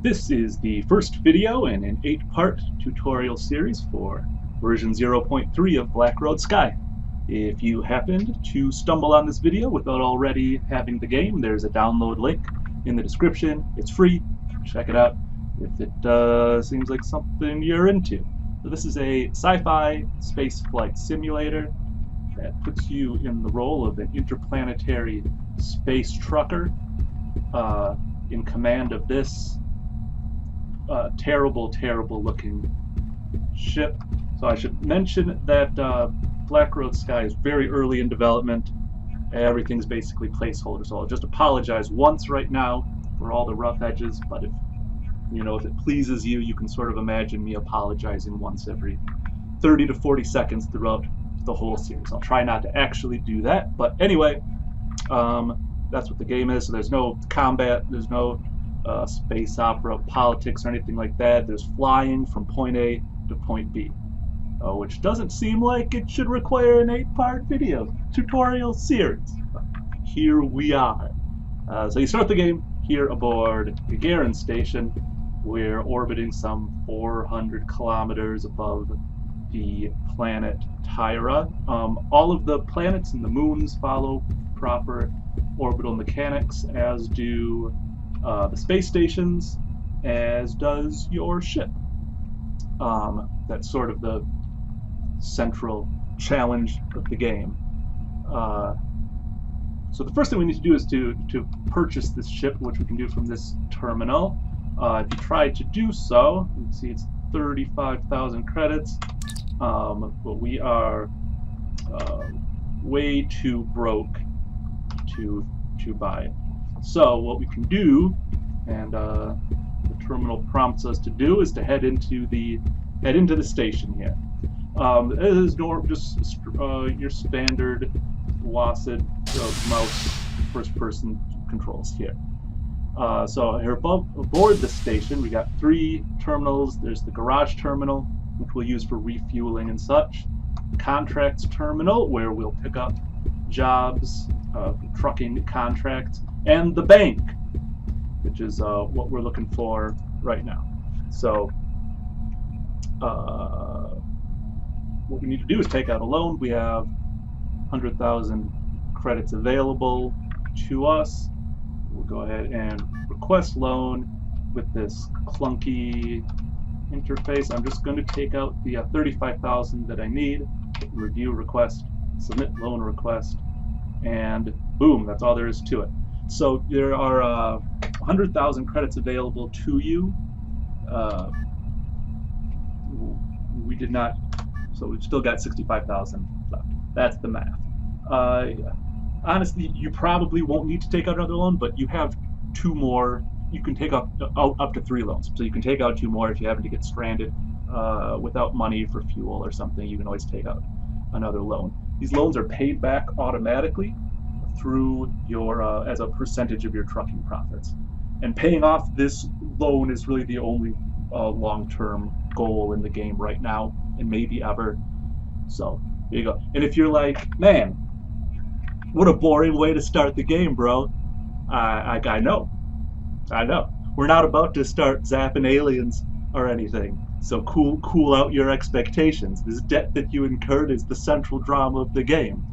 This is the first video in an 8-part tutorial series for version 0.3 of Black Road Sky. If you happened to stumble on this video without already having the game, there's a download link in the description. It's free. Check it out if it seems like something you're into. So this is a sci-fi spaceflight simulator that puts you in the role of an interplanetary space trucker in command of this terrible looking ship. So I should mention that Black Road Sky is very early in development. Everything's basically placeholder, so I'll just apologize once right now for all the rough edges, but if it pleases you, you can sort of imagine me apologizing once every 30 to 40 seconds throughout the whole series. I'll try not to actually do that, but anyway, that's what the game is. So there's no combat, there's no space opera, politics, or anything like that. There's flying from point A to point B, which doesn't seem like it should require an 8-part video tutorial series. But here we are. So you start the game here aboard Gagarin Station. We're orbiting some 400 kilometers above the planet Tyra. All of the planets and the moons follow proper orbital mechanics, as do the space stations, as does your ship. That's sort of the central challenge of the game. So the first thing we need to do is to purchase this ship, which we can do from this terminal. If you try to do so, you can see it's 35,000 credits, but we are way too broke to buy it. So what we can do, and the terminal prompts us to do, is to head into the station here. This is just your standard WASD mouse first-person controls here. So here aboard the station, we got 3 terminals. There's the garage terminal, which we'll use for refueling and such. Contracts terminal, where we'll pick up jobs, trucking contracts, and the bank, which is what we're looking for right now. So what we need to do is take out a loan. We have 100,000 credits available to us. We'll go ahead and request loan with this clunky interface. I'm just going to take out the 35,000 that I need. Review request, submit loan request, and boom, that's all there is to it. So there are 100,000 credits available to you. We did not, so we've still got 65,000 left. That's the math. Honestly, you probably won't need to take out another loan, but you have 2 more. You can take up to 3 loans. So you can take out 2 more if you happen to get stranded without money for fuel or something. You can always take out another loan. These loans are paid back automatically through your as a percentage of your trucking profits. And paying off this loan is really the only long-term goal in the game right now, and maybe ever. So there you go. And if you're like, man, what a boring way to start the game, bro. I know. We're not about to start zapping aliens or anything. So cool out your expectations. This debt that you incurred is the central drama of the game.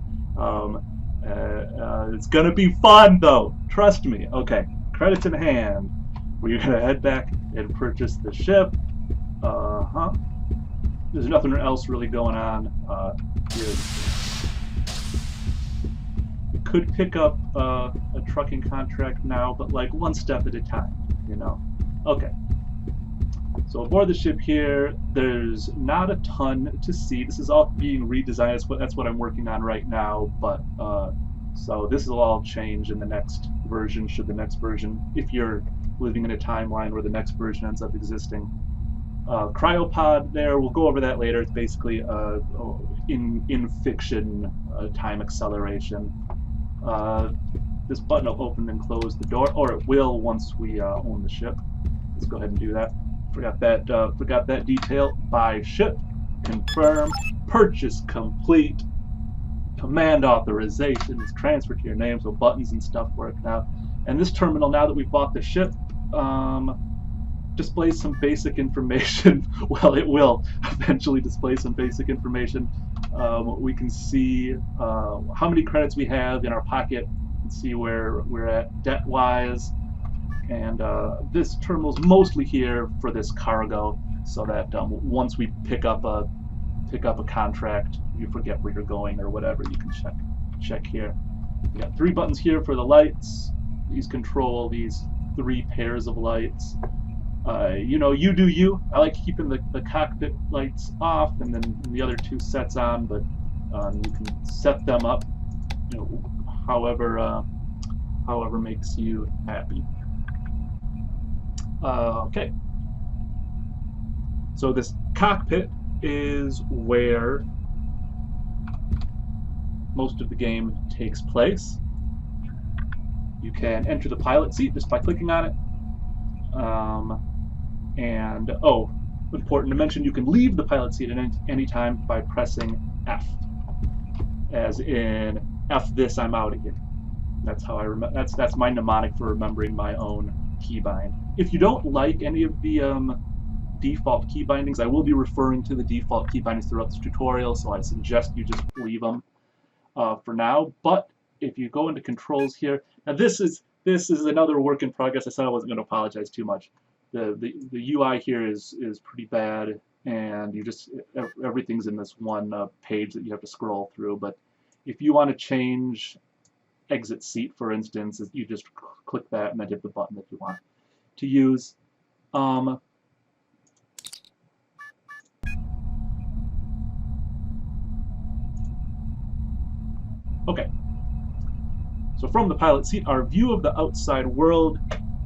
It's gonna be fun though. Trust me. Okay, credits in hand. We're gonna head back and purchase the ship. There's nothing else really going on here. Could pick up a trucking contract now, but like one step at a time, Okay. So aboard the ship here, there's not a ton to see. This is all being redesigned. That's what I'm working on right now. But so this will all change in the next version, should the next version, if you're living in a timeline where the next version ends up existing. Cryopod there, we'll go over that later. It's basically in fiction time acceleration. This button will open and close the door, or it will once we own the ship. Let's go ahead and do that. Forgot that detail. Buy ship, confirm, purchase complete, command authorization is transferred to your name, so buttons and stuff work now. And this terminal, now that we've bought the ship, displays some basic information. Well, it will eventually display some basic information. We can see how many credits we have in our pocket, and see where we're at debt-wise. And this terminal's mostly here for this cargo, so that once we pick up a contract, you forget where you're going or whatever, you can check here. We got 3 buttons here for the lights. These control these 3 pairs of lights. You know, you do you. I like keeping the cockpit lights off and then the other 2 sets on, but you can set them up, you know, however makes you happy. Okay. So this cockpit is where most of the game takes place. You can enter the pilot seat just by clicking on it. And oh, important to mention, you can leave the pilot seat at any time by pressing F, as in F this, I'm out of here. That's how I remember. That's my mnemonic for remembering my own keybind. If you don't like any of the default key bindings, I will be referring to the default key bindings throughout this tutorial, so I suggest you just leave them for now. But if you go into controls here, now this is another work in progress. I said I wasn't going to apologize too much. The UI here is pretty bad, and you just everything's in this one page that you have to scroll through. But if you want to change exit seat, for instance, you just click that and then hit the button that you want to use. Okay. So from the pilot seat, our view of the outside world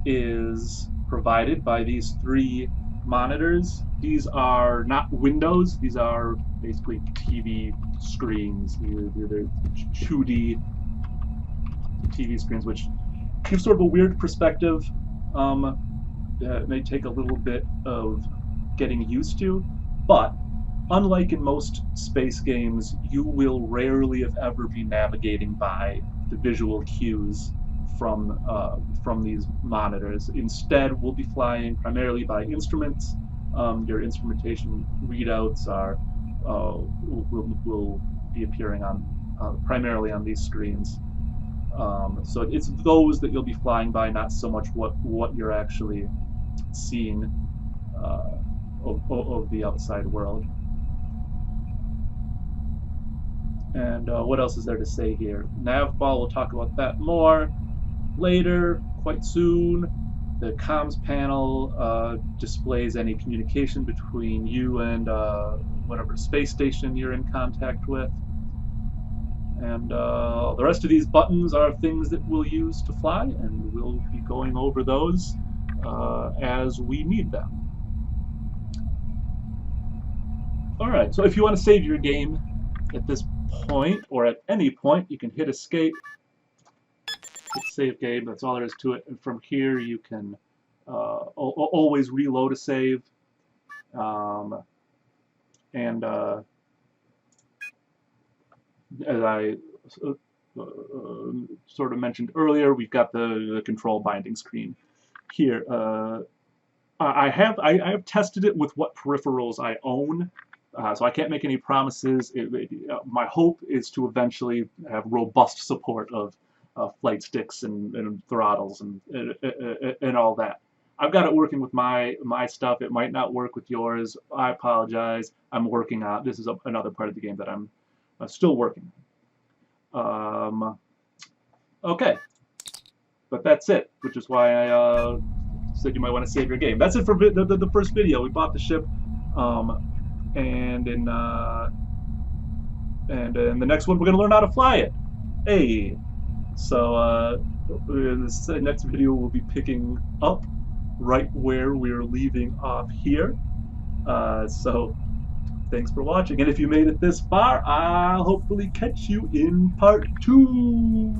is provided by these 3 monitors. These are not windows. These are basically TV screens. They're 2D TV screens, which give sort of a weird perspective. It may take a little bit of getting used to, but unlike in most space games, you will rarely, if ever, be navigating by the visual cues from these monitors. Instead, we'll be flying primarily by instruments. Your instrumentation readouts will be appearing on primarily on these screens. So it's those that you'll be flying by, not so much what you're actually seeing of the outside world. And what else is there to say here? Navball, we'll talk about that more later, quite soon. The comms panel displays any communication between you and whatever space station you're in contact with. And the rest of these buttons are things that we'll use to fly, and we'll be going over those as we need them. Alright, so if you want to save your game at this point, or at any point, you can hit escape, hit save game, that's all there is to it. And from here you can always reload a save. As I sort of mentioned earlier, we've got the control binding screen here. I have tested it with what peripherals I own, so I can't make any promises. My hope is to eventually have robust support of flight sticks and throttles and all that. I've got it working with my stuff. It might not work with yours. I apologize. I'm working on this. Is another part of the game that I'm still working on. Okay, but that's it, which is why I said you might want to save your game. That's it for the first video. We bought the ship, and in the next one we're going to learn how to fly it. Hey, so in this next video we'll be picking up right where we're leaving off here. So thanks for watching, and if you made it this far, I'll hopefully catch you in part 2.